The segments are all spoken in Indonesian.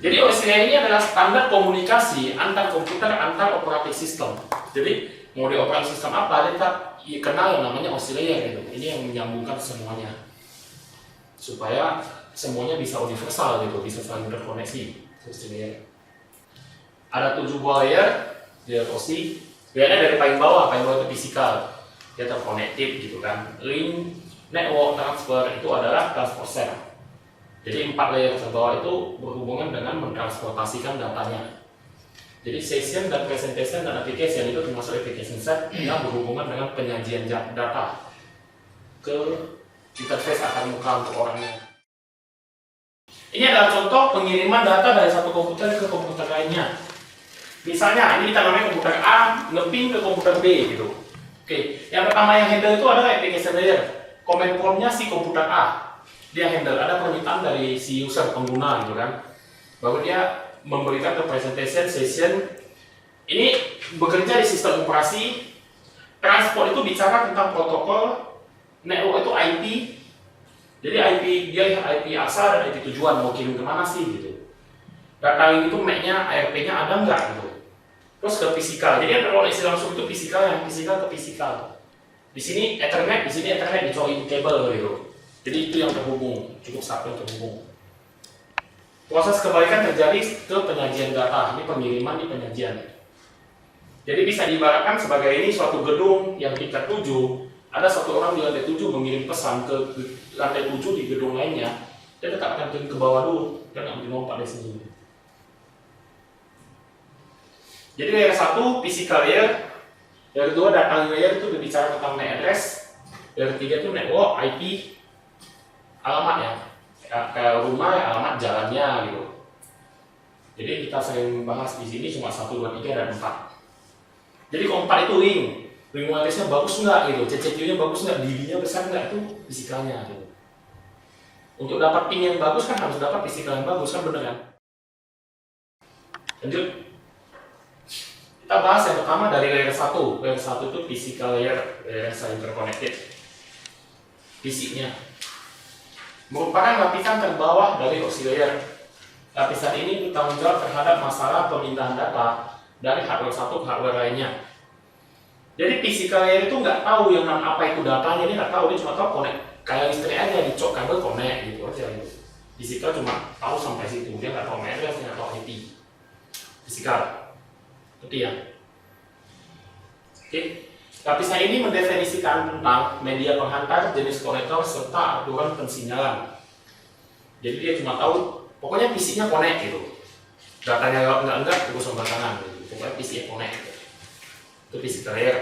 Jadi OSI ini adalah standar komunikasi antar komputer, antar operating system. Jadi mau di operating system apa, dia kenal yang namanya OSI layer gitu. Ini yang menyambungkan semuanya supaya semuanya bisa universal gitu, bisa saling terkoneksi. OSI layer ada 7 buah layer OSI. Biasanya dari paling bawah itu fisikal, dia terkonektif gitu kan. Link, network, transfer itu adalah transport. Jadi 4 layer terbawah itu berhubungan dengan mentransportasikan datanya. Jadi session dan presentation dan application itu termasuk application set yang berhubungan dengan penyajian data ke interface akar muka untuk orangnya. Ini adalah contoh pengiriman data dari satu komputer ke komputer lainnya. Misalnya ini kita namanya komputer A nge-ping ke komputer B gitu. Oke, yang pertama yang handle itu adalah application layer. Command prompt-nya si komputer A. Dia handle, ada permintaan dari si user pengguna gitu kan. Baru dia memberikan ke presentation session. Ini bekerja di sistem operasi. Transport itu bicara tentang protokol. Network itu IP. Jadi IP dia IP asal dan IP tujuan, mau kirim kemana sih gitu. Data link itu MAC-nya, ARP-nya ada nggak gitu. Terus ke fisikal. Jadi yang terkoneksi langsung itu fisikal, yang fisikal ke fisikal. Di sini Ethernet, di sini Ethernet dicolok kabel gitu. Jadi itu yang terhubung, cukup satu yang terhubung. Proses kebalikan terjadi ke penyajian data, ini pengiriman di penyajian. Jadi bisa diibaratkan sebagai ini suatu gedung yang tingkat 7, ada satu orang di lantai 7 mengirim pesan ke lantai 7 di gedung lainnya, dia tetap akan turun ke bawah dulu, dia nggak mungkin lompat dari sini. Jadi layer 1 physical layer, layer 2 data layer itu berbicara tentang MAC address, layer 3 itu network, IP, alamat ya, kayak rumah ya, alamat jalannya gitu. Jadi kita sering bahas di sini cuma 1, 2, 3 dan 4. Jadi keempat itu link wirelessnya bagus nggak gitu, CCTV-nya bagus nggak, dirinya besar nggak, itu fisikalnya gitu. Untuk dapat ping yang bagus kan harus dapat fisikal yang bagus kan, bener kan? Lanjut. Kita bahas yang pertama dari layer 1. Layer 1 itu physical layer yang saling terconnected. Fisiknya merupakan lapisan terbawah dari OSI layer. Lapisan ini bertanggung jawab terhadap masalah pemindahan data dari hardware satu ke hardware lainnya. Jadi physical layer itu nggak tahu yang nama apa itu datanya, dia nggak tahu, dia cuma tahu connect. Kayak listrik aja, dicok kabel connect gitu aja. Physical cuma tahu sampai situ, dia nggak tahu address, nggak tahu IP. Physical. Itu ya. Oke. Lapisan ini mendefinisikan tentang media penghantar, jenis konektor, serta aturan pensinyalan. Jadi dia cuma tahu, pokoknya PC-nya connect gitu. Datanya enggak, urusan belakangan gitu. Pokoknya PC-nya connect gitu. Itu physical layer.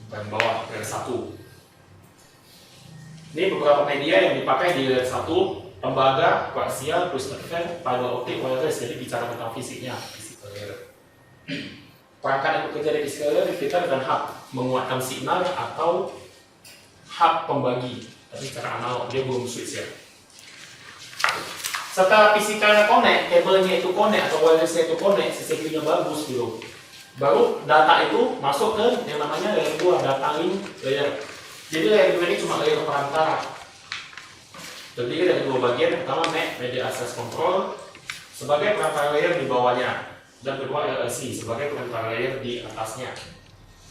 Bagian bawah, layer 1. Ini beberapa media yang dipakai di layer 1, tembaga, koaksial, twisted fan, fiber optic, wireless. Jadi bicara tentang fisiknya, physical layer. Perangkat yang bekerja di physical layer kita dengan hub menguatkan signal atau hub pembagi, tapi secara analog, dia belum switch ya. Setelah physicalnya connect, kabelnya itu connect atau wirelessnya itu connect, CCTV-nya bagus gitu. Baru data itu masuk ke yang namanya layer 2, data link layer. Jadi layer 2 ini cuma layer perantara. Terdiri dari 2 bagian, pertama MAC, Media Access Control, sebagai perantara layer di bawahnya, dan kedua LLC sebagai perantara layer di atasnya.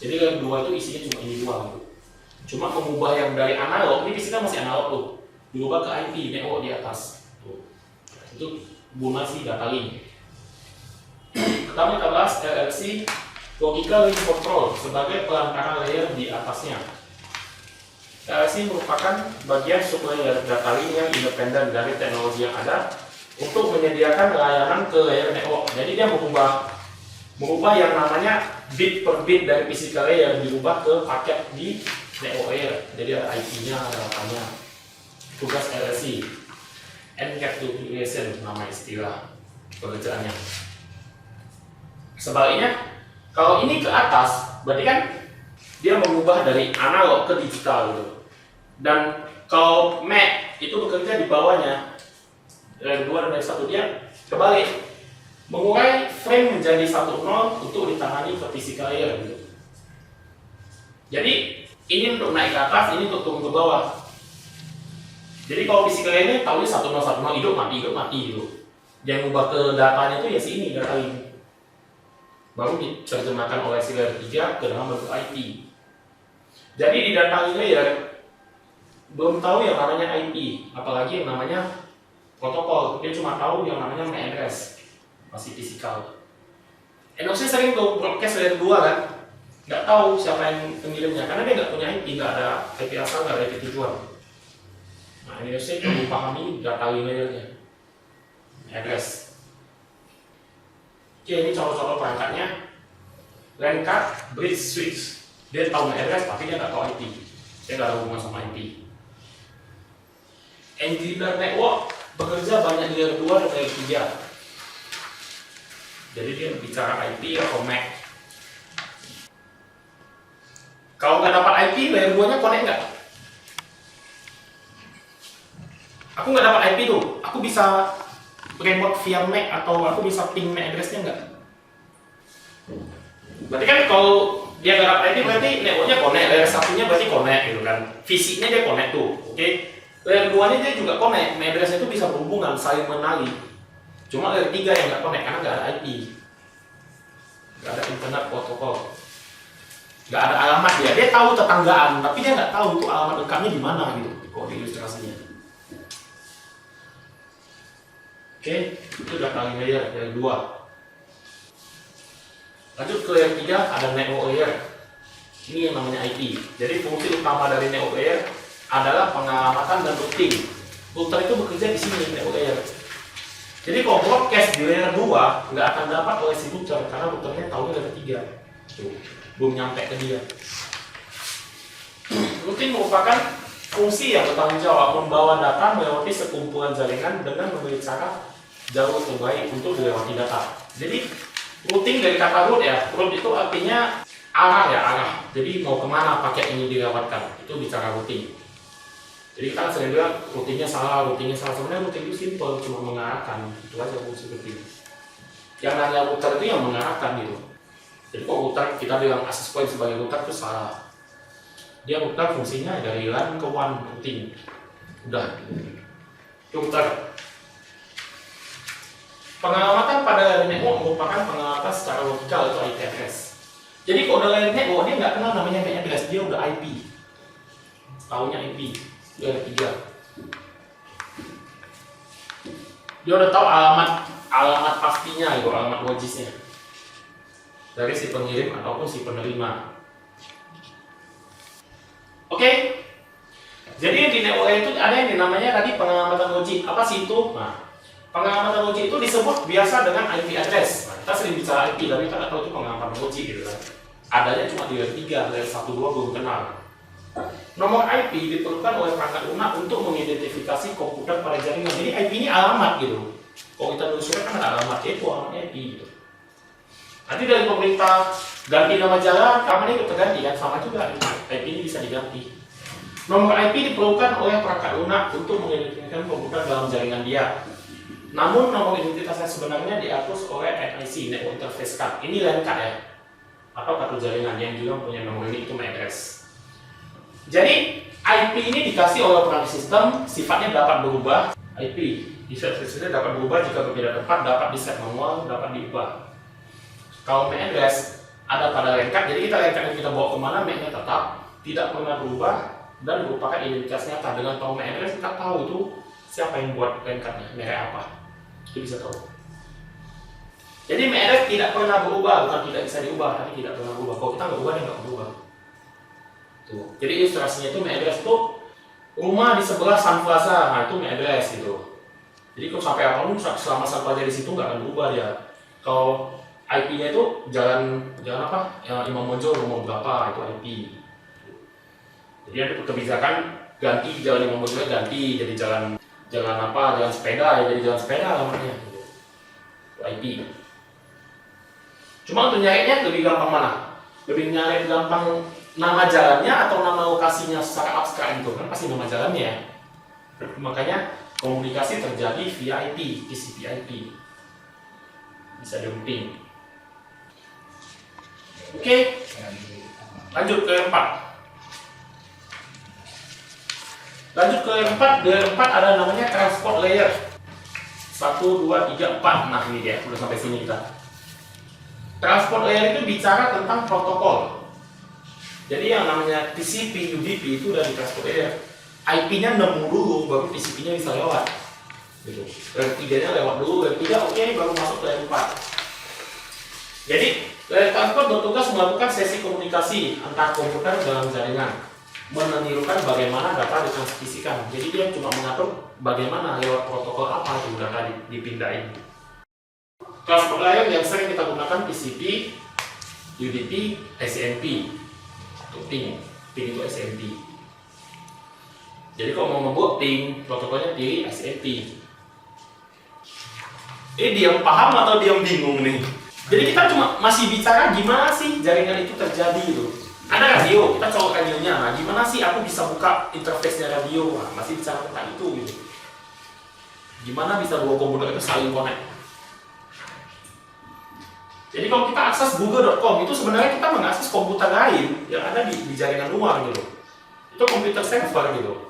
Jadi layer 2 itu isinya cuma ini dua gitu. Cuma mengubah yang dari analog, ini kita masih analog tuh, diubah ke IP, network di atas. Tuh. Itu guna si data link. Pertama kita bahas LLC, Logical Link Control, sebagai perantara layer di atasnya. LLC merupakan bagian sublayer data link yang independen dari teknologi yang ada untuk menyediakan layanan ke layer network. Jadi dia mengubah yang namanya bit per bit dari physical layer dirubah ke paket di network layer. Jadi ada IP-nya, ada datanya. Tugas LLC, encapsulation nama istilah pekerjaannya. Sebaliknya, kalau ini ke atas, berarti kan dia mengubah dari analog ke digital gitu. Dan kalau MAC itu bekerja di bawahnya, dari 2 dan dari 1 dia kebalik, mengurai frame menjadi 1-0 untuk ditangani ke physical layer gitu. Jadi ini untuk naik ke atas, ini untuk turun ke bawah. Jadi kalau physical layer ini tahunya 1-0 hidup mati gitu. Yang ubah ke datanya itu ya si ini, data ini. Baru diterjemahkan oleh si layer 3 ke dalam bentuk IP. Jadi di data layer belum tahu yang namanya IP, apalagi yang namanya protokol. Dia cuma tahu yang namanya MAC address, masih fisikal. NFC sering tuh broadcast layer 2 kan, nggak tahu siapa yang pengirimnya karena dia nggak punya IP, nggak ada IP asal, nggak ada IP tujuan. Nah, NFC perlu pahami data layernya, address. Oke, ini contoh-contoh perangkatnya. LAN card, bridge, switch. Dia tahu address tapi dia nggak tahu IP. Dia nggak ada hubungan sama IP. Engineer network bekerja banyak di layer 2 dan layer 3. Jadi dia bicara IP atau MAC. Kalau nggak dapat IP, layer 2-nya connect nggak? Aku nggak dapat IP tuh. Aku bisa remote via MAC atau aku bisa ping MAC address-nya nggak? Berarti kan kalau dia nggak dapat IP berarti networknya connect. Layer 1-nya berarti connect gitu kan. Fisiknya dia connect tuh, oke? Layer 2-nya dia juga connect. MAC address-nya itu bisa berhubungan, saling mengenali. Cuma layer 3 yang nggak connect karena nggak ada IP, nggak ada internet protokol, nggak ada alamat dia. Dia tahu tetanggaan, tapi dia nggak tahu itu alamat lengkapnya di mana gitu. Kok di ilustrasinya. Oke, itu udah kali layer 2. Lanjut ke layer 3 ada network layer. Ini yang namanya IP. Jadi fungsi utama dari network layer adalah pengamatan dan routing. Router itu bekerja di sini network layer. Jadi kalau broadcast di layer 2 nggak akan dapat oleh si router karena routernya tahu layer 3. Tuh, belum nyampe ke dia. Routing merupakan fungsi yang bertanggung jawab membawa data melewati sekumpulan jaringan dengan memilih cara jauh terbaik untuk dilewati data. Jadi routing dari kata route ya, route itu artinya arah ya, arah. Jadi mau kemana paket ini dilewatkan, itu bicara routing. Jadi kita sering bilang routingnya salah. Sebenarnya routing itu simple, cuma mengarahkan. Itu aja fungsi routing. Yang nanya router itu yang mengarahkan gitu. Jadi kalau router kita bilang access point sebagai router itu salah. Dia router fungsinya dari LAN ke WAN routing. Udah. Router. Pengamatan pada network merupakan pengamatan secara logikal atau IP address. Jadi kalau dalam network dia nggak kenal namanya MAC address, dia udah IP. Taunya IP. Dia ada 3. Dia udah tahu alamat pastinya itu, alamat logisnya dari si pengirim ataupun si penerima. Oke. Jadi di network itu ada yang namanya tadi pengamatan logik. Apa sih itu? Nah, pengamatan logik itu disebut biasa dengan IP address. Nah, kita sering bicara IP, tapi kita nggak tahu itu pengamatan logik gitu kan. Adanya cuma di layer 3, layer 1, 2 belum kenal. Nomor IP diperlukan oleh perangkat lunak untuk mengidentifikasi komputer pada jaringan. Jadi IP ini alamat gitu. Kalau kita telusuri kan ada alamat, itu alamatnya IP gitu. Nanti dari pemerintah ganti nama jalan, namanya itu terganti kan, sama juga IP ini bisa diganti. Nomor IP diperlukan oleh perangkat lunak untuk mengidentifikasi komputer dalam jaringan dia. Namun nomor identitas yang sebenarnya diatur oleh NIC, Network Interface Card. Ini LAN card ya, atau kartu jaringan yang juga punya nomor ini, itu MAC address. Jadi IP ini dikasih oleh perangkat sistem, sifatnya dapat berubah. IP di set dapat berubah jika berbeda tempat, dapat di set manual, dapat diubah. Kalau MAC address ada pada LAN card, jadi kita LAN card yang kita bawa kemana, MAC-nya tetap tidak pernah berubah dan merupakan identitas nyata. Dengan tahu MAC address kita tahu itu siapa yang buat LAN card-nya, merek apa, itu bisa tahu. Jadi MAC address tidak pernah berubah, bukan tidak bisa diubah, tapi tidak pernah berubah. Kalau kita nggak ubah, dia nggak berubah. Tuh. Jadi ilustrasinya itu MAC address itu rumah di sebelah Sun Plaza, nah itu MAC address gitu. Jadi kalau sampai apapun selama Sun Plaza di situ nggak akan berubah dia. Kalau IP-nya itu jalan apa? Imam Bonjol nomor berapa, itu IP. Jadi ada kebijakan ganti jalan Imam Bonjol ganti jadi jalan apa? Jalan sepeda ya, jadi jalan sepeda namanya. Itu IP. Cuma untuk nyarinya lebih gampang mana? Lebih nyari gampang nama jalannya atau nama lokasinya secara abstrak itu kan pasti nama jalannya ya. Makanya komunikasi terjadi via IP, TCP IP. Bisa di-routing. Oke. Lanjut ke 4. Lanjut ke 4, di 4 ada namanya transport layer. 1, 2, 3, 4. Nah ini dia, udah sampai sini kita. Transport layer itu bicara tentang protokol. Jadi yang namanya TCP, UDP itu dari transport layer. IP-nya nemu dulu, baru TCP-nya bisa lewat. Gitu. Layer 3-nya lewat dulu, layer 3 oke, baru masuk ke layer 4. Jadi, layer transport bertugas melakukan sesi komunikasi antar komputer dalam jaringan, menirukan bagaimana data ditransmisikan. Jadi dia cuma mengatur bagaimana lewat protokol apa itu data dipindahin. Transport layer yang sering kita gunakan TCP, UDP, SMP. Untuk ping itu SMP. Jadi kalau mau membuat ping, protokolnya di SMP. Diam paham atau diam bingung nih? Jadi kita cuma masih bicara gimana sih jaringan itu terjadi gitu. Ada radio, kita colok radionya. Nah, gimana sih aku bisa buka interface-nya radio? Nah, masih bicara tentang itu gitu. Gimana bisa dua komputer itu saling connect? Jadi kalau kita akses google.com itu sebenarnya kita mengakses komputer lain yang ada di jaringan luar gitu. Itu komputer server gitu.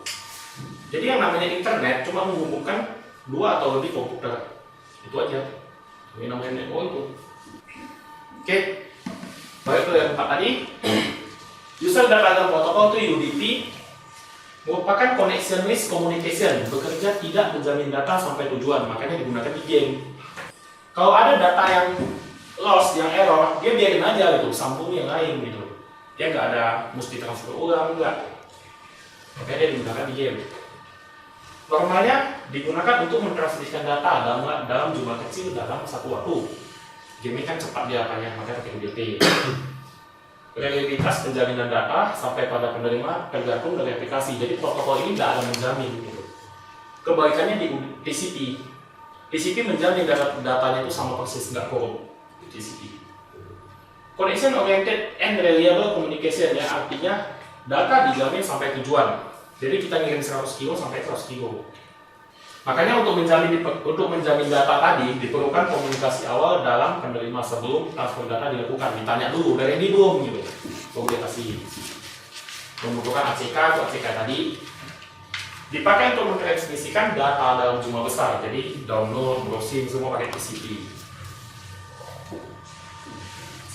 Jadi yang namanya internet cuma menghubungkan dua atau lebih komputer. Itu aja. Ini namanya network itu. Oke. Balik ke yang 4 tadi. User Data Protocol itu UDP merupakan connectionless communication, bekerja tidak menjamin data sampai tujuan, makanya digunakan di game. Kalau ada data yang loss, yang error, dia biarin aja gitu, sambung yang lain gitu. Dia nggak ada mesti transfer ulang, enggak. Makanya dia digunakan di game. Normalnya digunakan untuk mentransmisikan data dalam jumlah kecil dalam satu waktu. Game ini kan cepat dia apanya, makanya pakai UDP. Reliabilitas penjaminan data sampai pada penerima tergantung dari aplikasi. Jadi protokol ini tidak ada menjamin gitu. Kebalikannya di TCP. TCP menjamin datanya itu sama persis, nggak korup. TCP. Connection Oriented and Reliable Communication, ya artinya data dijamin sampai tujuan. Jadi kita ngirim 100 kilo sampai 100 kilo. Makanya untuk menjamin data tadi diperlukan komunikasi awal dalam penerima sebelum transfer data dilakukan. Ditanya dulu dari ini belum gitu. Komunikasi. Membutuhkan ACK atau ACK tadi dipakai untuk mentransmisikan data dalam jumlah besar. Jadi download, browsing semua pakai TCP.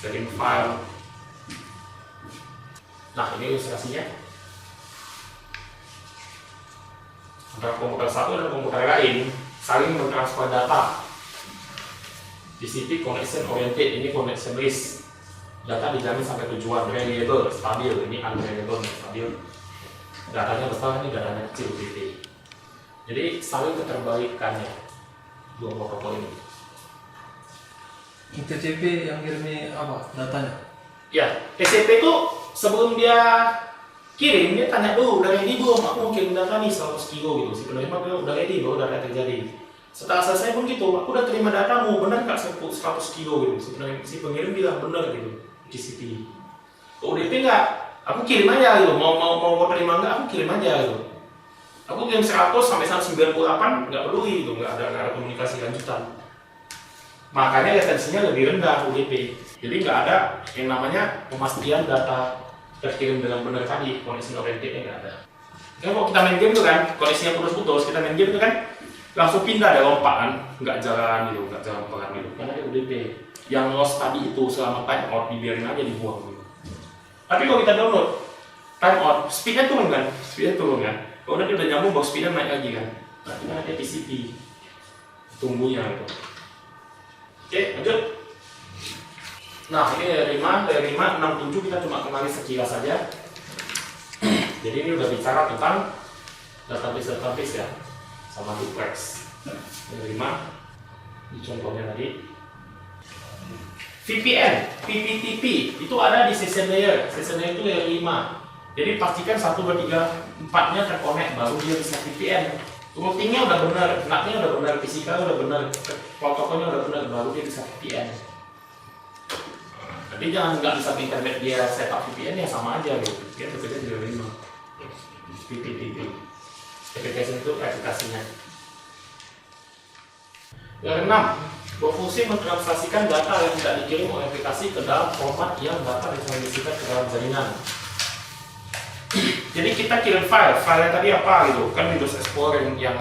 Sharing file. Nah ini ilustrasinya. Antara komputer satu dan komputer lain saling mentransfer data. TCP connection oriented, ini connection list. Data dijamin sampai tujuan, reliable, stabil. Ini unreliable, stabil. Datanya besar, ini datanya kecil, UDP. Jadi saling keterbalikannya dua protokol ini. TCP yang kirimnya apa datanya? Ya, TCP itu sebelum dia kirim, dia tanya dulu, udah ready belum? Aku mau kirim data nih 100 kilo gitu. Si penerima bilang udah ready, baru data terjadi. Setelah selesai pun gitu, aku udah terima datamu, benar nggak 100 kilo gitu. Si pengirim bilang benar gitu, TCP. UDP nggak, aku kirim aja gitu. Mau terima nggak, aku kirim aja gitu. Aku kirim 100 sampai 198, nggak peduli gitu, nggak ada komunikasi lanjutan. Makanya retensinya lebih rendah UDP. Jadi nggak ada yang namanya pemastian data terkirim dengan benar tadi, connection orientednya nggak ada. Kan kalau kita main game tuh kan, koneksinya putus-putus, kita main game tuh kan langsung pindah ada lompat kan, nggak jalan gitu, nggak jalan pelan gitu. Karena ada UDP. Yang loss tadi itu selama time out dibiarin aja dibuang gitu. Tapi kalau kita download time out, speednya turun kan, Kalau nanti udah nyambung, baru speednya naik lagi kan. Nah kita ada TCP, tunggunya gitu. Oke, lanjut. Nah, ini dari 5, 6, 7 kita cuma kembali sekilas saja. Jadi ini udah bicara tentang database ya, sama duplex. Dari 5, ini contohnya tadi. VPN, PPTP, itu ada di session layer. Session layer itu layer 5. Jadi pastikan 1, 2, 3, 4-nya terkonek, baru dia bisa VPN. Routingnya udah benar, NAT-nya udah benar, physical udah benar, protokolnya udah benar, baru dia bisa VPN. Tapi jangan nggak bisa internet dia setup VPN ya sama aja gitu. Dia bekerja di layer 5. PPTP. Application itu aplikasinya. Layer 6. Berfungsi mentransaksikan data yang tidak dikirim oleh aplikasi ke dalam format yang dapat ditransmisikan ke dalam jaringan. Jadi kita kirim file tadi apa gitu kan Windows Explorer yang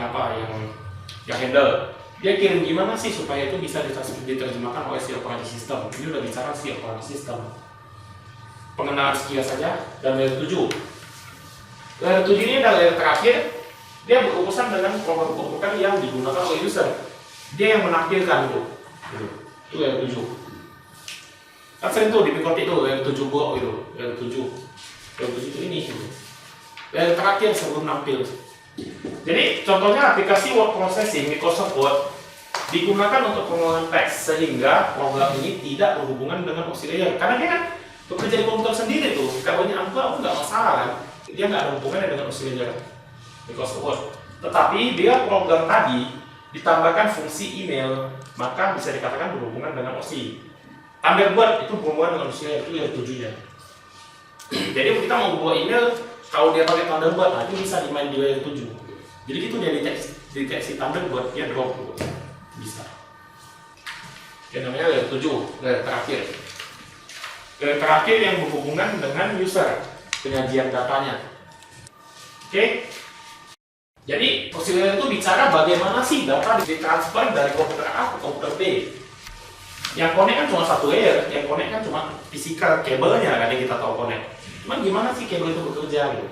handle. Dia kirim gimana sih supaya itu bisa diterjemahkan oleh si operating system. Ini udah bicara si operating system. Pengenalan sekilas saja dan layer 7. Layer 7 ini adalah layer terakhir. Dia berurusan dengan program komputer yang digunakan oleh user. Dia yang menampilkan itu. Itu layer 7. Kan sering tuh di Picotic itu layer 7 blok itu, layer 7. Layer 7 itu ini gitu. Layer terakhir sebelum nampil. Jadi contohnya aplikasi word processing Microsoft Word digunakan untuk pengolahan teks sehingga program ini tidak berhubungan dengan auxiliary karena dia kan bekerja di komputer sendiri tuh. Kabelnya aku nggak masalah kan, dia nggak ada hubungannya dengan auxiliary Microsoft Word. Tetapi dia program tadi ditambahkan fungsi email, maka bisa dikatakan berhubungan dengan OSI. Thunderbird itu berhubungan dengan auxiliary, itu layer 7-nya. Jadi kita mau buat email, kalau dia pakai Thunderbird, nah itu bisa dimain di layer 7. Jadi itu dia deteksi Thunderbird, dia drop bisa. Yang namanya layer 7, layer terakhir. Layer terakhir yang berhubungan dengan user, penyajian datanya. Oke? Jadi auxiliary itu bicara bagaimana sih data ditransfer dari komputer A ke komputer B. Yang connect kan cuma satu layer, yang connect kan cuma physical kabelnya kan yang kita tahu connect. Cuman gimana sih kabel itu bekerja gitu?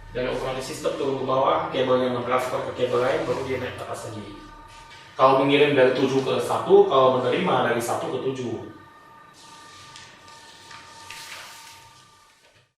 Dari operating system turun ke bawah, kabelnya nge-transfer ke kabel lain, baru dia naik ke atas lagi. Kalau mengirim dari 7 ke 1, kalau menerima dari 1 ke 7.